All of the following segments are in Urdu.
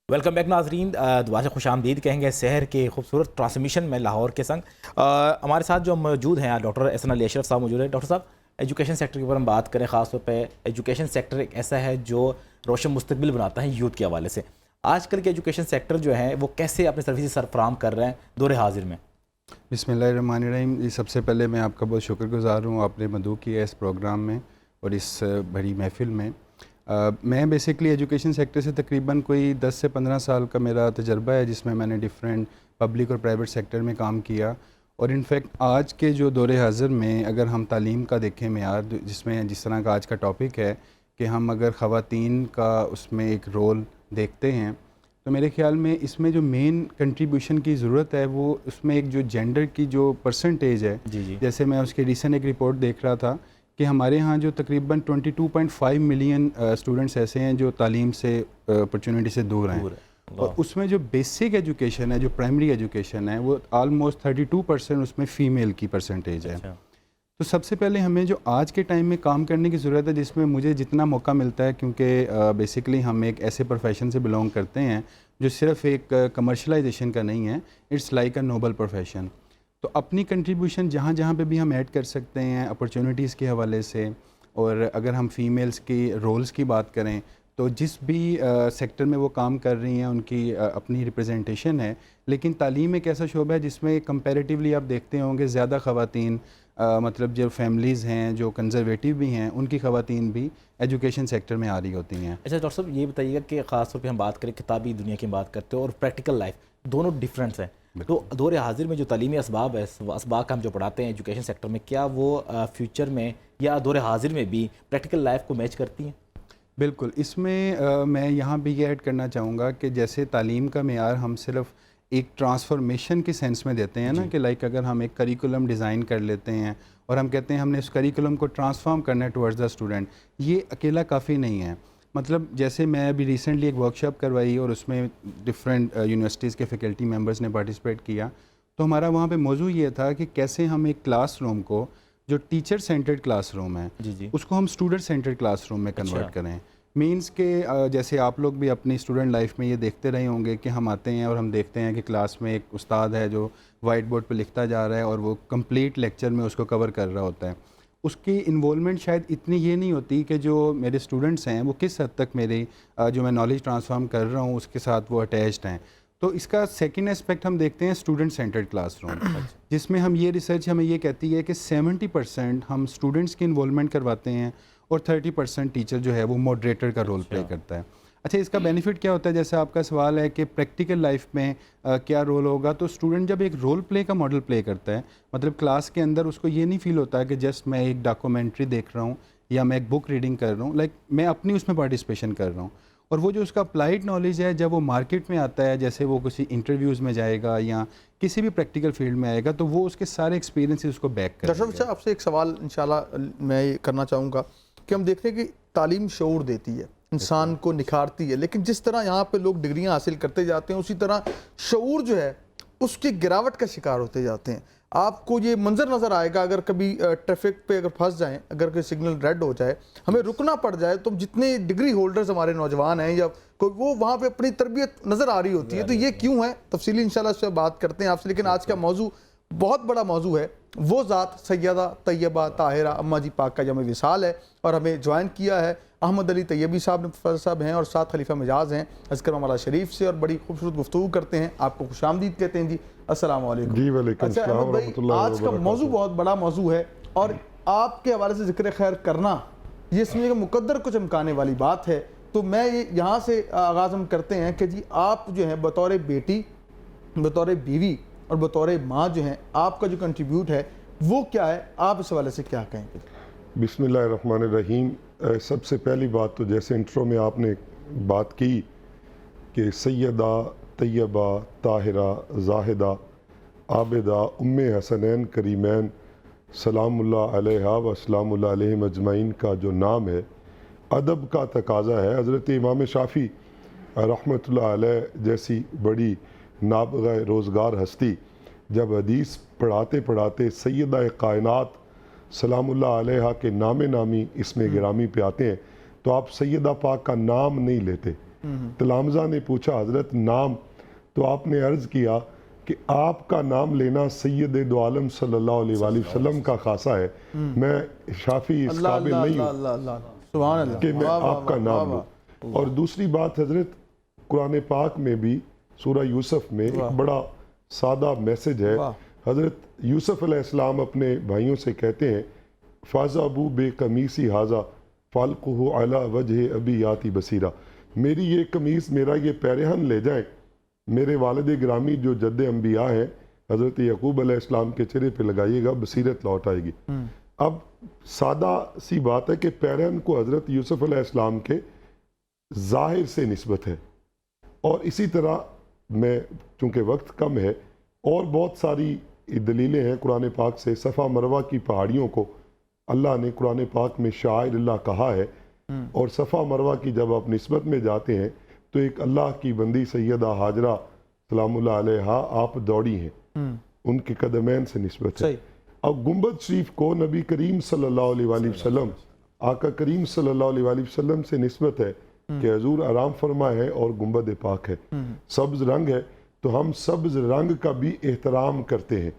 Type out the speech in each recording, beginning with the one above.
ویلکم بیک ناظرین، دوبارہ سے خوش آمدید کہیں گے شہر کے خوبصورت ٹرانسمیشن میں لاہور کے سنگ ہمارے ساتھ جو موجود ہیں ڈاکٹر احسن علی اشرف صاحب موجود ہیں۔ ڈاکٹر صاحب، ایجوکیشن سیکٹر کے اوپر ہم بات کریں، خاص طور پہ ایجوکیشن سیکٹر ایک ایسا ہے جو روشن مستقبل بناتا ہے یوتھ کے حوالے سے۔ آج کل کے ایجوکیشن سیکٹر جو ہیں وہ کیسے اپنے سروسز فراہم کر رہے ہیں دور حاضر میں؟ بسم اللہ الرحمن الرحیم۔ جی، سب سے پہلے میں آپ کا بہت شکر گزار ہوں، آپ نے مدعو کیا اس پروگرام میں اور اس بڑی محفل میں۔ میں بیسکلی ایجوکیشن سیکٹر سے تقریباً کوئی 10 سے 15 سال کا میرا تجربہ ہے، جس میں میں نے ڈفرینٹ پبلک اور پرائیویٹ سیکٹر میں کام کیا، اور انفیکٹ آج کے جو دور حاضر میں اگر ہم تعلیم کا دیکھیں معیار، جس طرح کا آج کا ٹاپک ہے کہ ہم اگر خواتین کا اس میں ایک رول دیکھتے ہیں، تو میرے خیال میں اس میں جو مین کنٹریبیوشن کی ضرورت ہے وہ اس میں ایک جو جینڈر کی جو پرسنٹیج ہے، جیسے میں اس کے ریسنٹ ایک رپورٹ دیکھ رہا تھا کہ ہمارے ہاں جو تقریباً 22.5 ملین اسٹوڈنٹس ایسے ہیں جو تعلیم سے اپرچونٹی سے دور ہیں، اور اس میں جو بیسک ایجوکیشن ہے، جو پرائمری ایجوکیشن ہے، وہ آلموسٹ 32% اس میں فیمیل کی پرسنٹیج ہے۔ تو سب سے پہلے ہمیں جو آج کے ٹائم میں کام کرنے کی ضرورت ہے، جس میں مجھے جتنا موقع ملتا ہے، کیونکہ بیسکلی ہم ایک ایسے پروفیشن سے بلونگ کرتے ہیں جو صرف ایک کمرشلائزیشن کا نہیں ہے، it's like a noble profession. تو اپنی کنٹریبیوشن جہاں جہاں پہ بھی ہم ایڈ کر سکتے ہیں اپرچونیٹیز کے حوالے سے، اور اگر ہم فیمیلز کی رولز کی بات کریں تو جس بھی سیکٹر میں وہ کام کر رہی ہیں ان کی اپنی ریپرزنٹیشن ہے، لیکن تعلیم ایک ایسا شعبہ ہے جس میں کمپیریٹیولی آپ دیکھتے ہوں گے زیادہ خواتین، مطلب جو فیملیز ہیں جو کنزرویٹیو بھی ہیں ان کی خواتین بھی ایجوکیشن سیکٹر میں آ رہی ہوتی ہیں۔ اچھا ڈاکٹر صاحب، یہ بتائیے گا کہ خاص طور پہ ہم بات کریں کتابی دنیا کی بات کرتے ہیں اور پریکٹیکل لائف، دونوں ڈفرینس ہیں، تو دور حاضر میں جو تعلیمی اسباب ہے، اسباق ہم جو پڑھاتے ہیں ایجوکیشن سیکٹر میں، کیا وہ فیوچر میں یا دور حاضر میں بھی پریکٹیکل لائف کو میچ کرتی ہیں؟ بالکل، اس میں میں یہاں بھی یہ ایڈ کرنا چاہوں گا کہ جیسے تعلیم کا معیار ہم صرف ایک ٹرانسفارمیشن کے سینس میں دیتے ہیں نا، کہ لائک اگر ہم ایک کریکولم ڈیزائن کر لیتے ہیں اور ہم کہتے ہیں ہم نے اس کریکولم کو ٹرانسفارم کرنا ہے ٹورڈز دا اسٹوڈنٹ، یہ اکیلا کافی نہیں ہے۔ مطلب جیسے میں ابھی ریسنٹلی ایک ورکشاپ کروائی اور اس میں ڈفرینٹ یونیورسٹیز کے فیکلٹی ممبرز نے پارٹیسپیٹ کیا، تو ہمارا وہاں پہ موضوع یہ تھا کہ کیسے ہم ایک کلاس روم کو، جو ٹیچر سینٹرڈ کلاس روم ہے، اس کو ہم اسٹوڈنٹ سینٹرڈ کلاس روم میں کنورٹ کریں۔ مینس کہ جیسے آپ لوگ بھی اپنی اسٹوڈنٹ لائف میں یہ دیکھتے رہے ہوں گے کہ ہم آتے ہیں اور ہم دیکھتے ہیں کہ کلاس میں ایک استاد ہے جو وائٹ بورڈ پہ لکھتا جا رہا ہے اور وہ کمپلیٹ لیکچر میں اس کو کور کر رہا ہوتا ہے۔ اس کی انوالومنٹ شاید اتنی یہ نہیں ہوتی کہ جو میرے اسٹوڈنٹس ہیں وہ کس حد تک میری جو میں نالج ٹرانسفارم کر رہا ہوں اس کے ساتھ وہ اٹیچڈ ہیں۔ تو اس کا سیکنڈ اسپیکٹ ہم دیکھتے ہیں اسٹوڈنٹ سینٹرڈ کلاس روم، جس میں ہم یہ ریسرچ ہمیں یہ کہتی ہے کہ 70% ہم اسٹوڈنٹس کی انوالومنٹ کرواتے ہیں اور 30% ٹیچر جو ہے وہ ماڈریٹر کا رول پلے کرتا ہے۔ اچھا، اس کا بینیفٹ کیا ہوتا ہے؟ جیسے آپ کا سوال ہے کہ پریکٹیکل لائف میں کیا رول ہوگا، تو اسٹوڈنٹ جب ایک رول پلے کا ماڈل پلے کرتا ہے، مطلب کلاس کے اندر اس کو یہ نہیں فیل ہوتا ہے کہ جسٹ میں ایک ڈاکومنٹری دیکھ رہا ہوں یا میں ایک بک ریڈنگ کر رہا ہوں، لائک میں اپنی اس میں پارٹیسپیشن کر رہا ہوں، اور وہ جو اس کا اپلائیڈ نالج ہے جب وہ مارکیٹ میں آتا ہے، جیسے وہ کسی انٹرویوز میں جائے گا یا کسی بھی پریکٹیکل فیلڈ میں آئے گا، تو وہ اس کے سارے ایکسپیرینس اس کو بیک کرے گا۔ ڈاکٹر صاحب، آپ سے ایک سوال انشاءاللہ میں یہ کرنا چاہوں گا کہ ہم دیکھتے ہیں کہ تعلیم شعور دیتی ہے، انسان کو نکھارتی ہے، لیکن جس طرح یہاں پہ لوگ ڈگریاں حاصل کرتے جاتے ہیں اسی طرح شعور جو ہے اس کی گراوٹ کا شکار ہوتے جاتے ہیں۔ آپ کو یہ منظر نظر آئے گا، اگر کبھی ٹریفک پہ اگر پھنس جائیں، اگر کوئی سگنل ریڈ ہو جائے، ہمیں رکنا پڑ جائے، تو جتنے ڈگری ہولڈرز ہمارے نوجوان ہیں یا کوئی، وہ وہاں پہ اپنی تربیت نظر آ رہی ہوتی ہے، تو یہ کیوں ہے؟ تفصیلی انشاءاللہ اس پہ بات کرتے ہیں آپ سے، لیکن آج کا موضوع بہت بڑا موضوع ہے۔ وہ ذات سیدہ طیبہ طاہرہ اماں جی پاک کا جمع وصال ہے، اور ہمیں جوائن کیا ہے احمد علی طیبی صاحب ہیں، اور ساتھ خلیفہ مجاز ہیں اذکر مامالہ شریف سے، اور بڑی خوبصورت گفتگو کرتے ہیں۔ آپ کو خوش آمدید کہتے ہیں جی، السلام علیکم۔ جی وعلیکم السلام ورحمۃ اللہ وبرکاتہ۔ آج کا موضوع بہت بڑا موضوع ہے، اور آپ کے حوالے سے ذکر خیر کرنا یہ سمجھے کہ مقدر کو چمکانے والی بات ہے۔ تو میں یہاں سے آغاز ہم کرتے ہیں کہ جی آپ جو ہیں بطور بیٹی، بطور بیوی اور بطور ماں جو ہیں، آپ کا جو کنٹریبیوٹ ہے وہ کیا ہے؟ آپ اس حوالے سے کیا کہیں گے؟ بسم اللہ الرحمن الرحیم۔ سب سے پہلی بات تو جیسے انٹرو میں آپ نے بات کی کہ سیدہ طیبہ طاہرہ زاہدہ عابدہ ام حسنین کریمین سلام اللہ علیہا و سلام اللہ علیہم اجمعین کا جو نام ہے، ادب کا تقاضا ہے۔ حضرت امام شافعی رحمۃ اللہ علیہ جیسی بڑی نابغہ روزگار ہستی جب حدیث پڑھاتے پڑھاتے سیدہ کائنات سلام اللہ علیہا کے نام نامی اس میں گرامی پہ آتے ہیں، تو آپ سیدہ پاک کا نام نہیں لیتے، تلامذہ نے پوچھا حضرت نام، تو آپ نے عرض کیا کہ آپ کا نام لینا سید دو عالم صلی اللہ علیہ وآلہ وسلم کا خاصہ ہے، میں شافی اس قابل نہیں ہوں سبحان اللہ کہ میں آپ کا نام لوں۔ اور دوسری بات حضرت، قرآن پاک میں بھی سورہ یوسف میں ایک بڑا سادہ میسج ہے۔ حضرت یوسف علیہ السلام اپنے بھائیوں سے کہتے ہیں فَاذَهَبُوا بِقَمِيصِي هَٰذَا فَأَلْقُوهُ عَلَىٰ وَجْهِ أَبِي يَأْتِ بَصِيرًا، میری یہ قمیص، میرا یہ پیرہن لے جائیں، میرے والد گرامی جو جد انبیاء ہیں حضرت یعقوب علیہ السلام کے چہرے پہ لگائیے گا، بصیرت لوٹ آئے گی۔ اب سادہ سی بات ہے کہ پیرہن کو حضرت یوسف علیہ السلام کے ظاہر سے نسبت ہے، اور اسی طرح میں چونکہ وقت کم ہے اور بہت ساری دلیلیں ہیں قرآن پاک سے۔ صفا مروہ کی پہاڑیوں کو اللہ نے قرآن پاک میں شعائر اللہ کہا ہے، اور صفا مروہ کی جب آپ نسبت میں جاتے ہیں تو ایک اللہ کی بندی سیدہ ہاجرہ سلام اللہ علیہا آپ دوڑی ہیں، ان کے قدمین سے نسبت ہے۔ اب گنبد شریف کو نبی کریم صلی اللہ علیہ وآلہ وسلم، آقا کریم صلی اللہ علیہ وآلہ وسلم سے نسبت ہے کہ حضور آرام فرما ہے اور گنبد پاک ہے، سبز رنگ ہے، تو ہم سبز رنگ کا بھی احترام کرتے ہیں،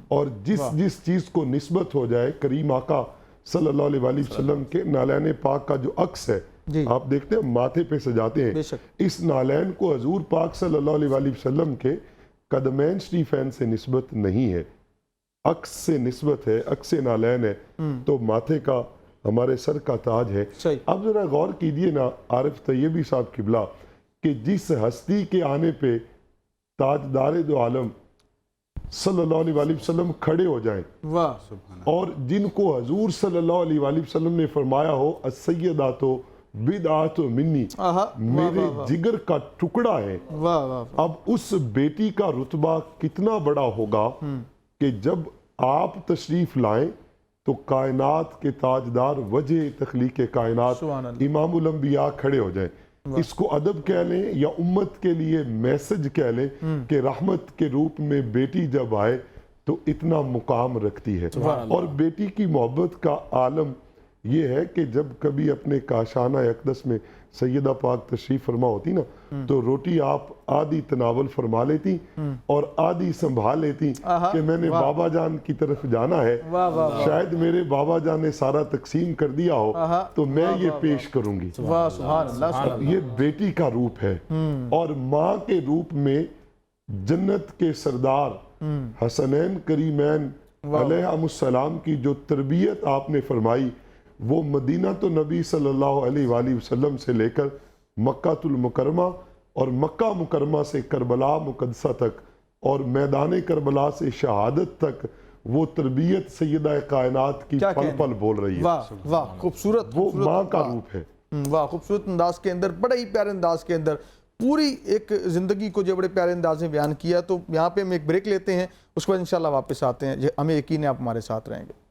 اور جس چیز کو نسبت ہو جائے کریم آقا صلی اللہ علیہ وآلہ وسلم کے نالین پاک کا جو عکس ہے، آپ دیکھتے ہیں ماتھے پہ سجاتے ہیں، اس نالین کو حضور پاک صلی اللہ علیہ وآلہ وسلم کے قدمین شریفین سے نسبت نہیں ہے، عکس سے نسبت ہے، عکس نالین ہے، تو ماتھے کا ہمارے سر کا تاج ہے۔ اب ذرا غور کیجئے نا عارف طیبی صاحب قبلہ کہ جس ہستی کے آنے پہ تاجدار دو عالم صلی اللہ علیہ وآلہ وسلم کھڑے ہو جائیں، اور جن کو حضور صلی اللہ علیہ وآلہ وسلم نے فرمایا ہو السیدات بدعات منی، میرے جگر کا ٹکڑا ہے، اب اس بیٹی کا رتبہ کتنا بڑا ہوگا کہ جب آپ تشریف لائیں تو کائنات کے تاجدار وجہ تخلیق کائنات امام الانبیاء کھڑے ہو جائیں۔ اس کو ادب کہہ لیں یا امت کے لیے میسج کہہ لیں کہ رحمت کے روپ میں بیٹی جب آئے تو اتنا مقام رکھتی ہے، اور بیٹی کی محبت کا عالم یہ ہے کہ جب کبھی اپنے کاشانہ اقدس میں سیدہ پاک تشریف فرما ہوتی نا تو روٹی آپ آدھی تناول فرما لیتی اور آدھی سنبھال لیتی کہ میں نے بابا جان کی طرف جانا ہے، شاید میرے بابا جان نے سارا تقسیم کر دیا ہو تو میں یہ پیش کروں گی۔ یہ بیٹی کا روپ ہے، اور ماں کے روپ میں جنت کے سردار حسنین کریمین علیہ السلام کی جو تربیت آپ نے فرمائی، وہ مدینہ تو نبی صلی اللہ علیہ وآلہ وسلم سے لے کر مکہ المکرمہ، اور مکہ مکرمہ سے کربلا مقدسہ تک، اور میدان کربلا سے شہادت تک وہ تربیت سیدہ کائنات کی پل پل بول رہی ہے۔ واہ خوبصورت، وہ ماں کا روپ ہے۔ واہ خوبصورت انداز کے اندر، بڑے ہی پیارے انداز کے اندر پوری ایک زندگی کو جو بڑے پیارے انداز میں بیان کیا۔ تو یہاں پہ ہم ایک بریک لیتے ہیں، اس کے بعد انشاءاللہ واپس آتے ہیں، ہمیں یقین ہے آپ ہمارے ساتھ رہیں گے۔